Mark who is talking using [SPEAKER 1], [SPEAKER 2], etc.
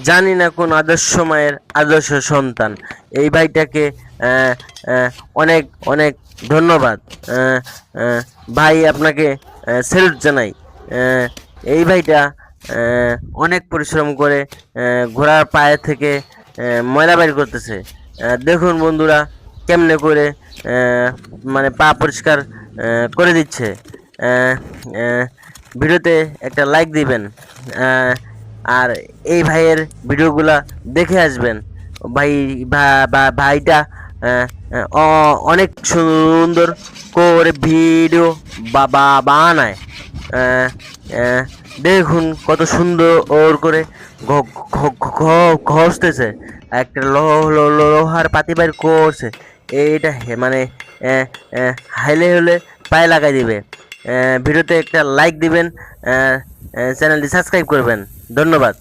[SPEAKER 1] জানি না কোন আদর্শ মায়ের আদর্শ সন্তান। এই ভাইটাকে আহ, আহ, অনেক অনেক ধন্যবাদ। আহ, আহ, ভাই আপনাকে স্যালুট জানাই। আহ, এই ভাইটা অনেক পরিশ্রম করে ঘোড়ার পায়ে থেকে ময়লা বের করতেছে। দেখুন বন্ধুরা, কেমনে করে মানে পা পরিষ্কার করে দিচ্ছে। আহ, আহ, ভিডিওতে একটা লাইক দিবেন। আহ, আর এই ভাইয়ের ভিডিওগুলা দেখে আসবেন। ভাই ভাইটা আহ, অনেক সুন্দর করে ভিডিও বানায়। আহ, আহ, দেখুন কত সুন্দর ওর করে ঘষতেছে। একটা লোহার পাতি বাইর করছে। এইটা মানে আহ, হাইলে হলে পায়ে লাগাই দিবে। ভিডিওতে একটা লাইক দিবেন, চ্যানেলটি সাবস্ক্রাইব করবেন। ধন্যবাদ।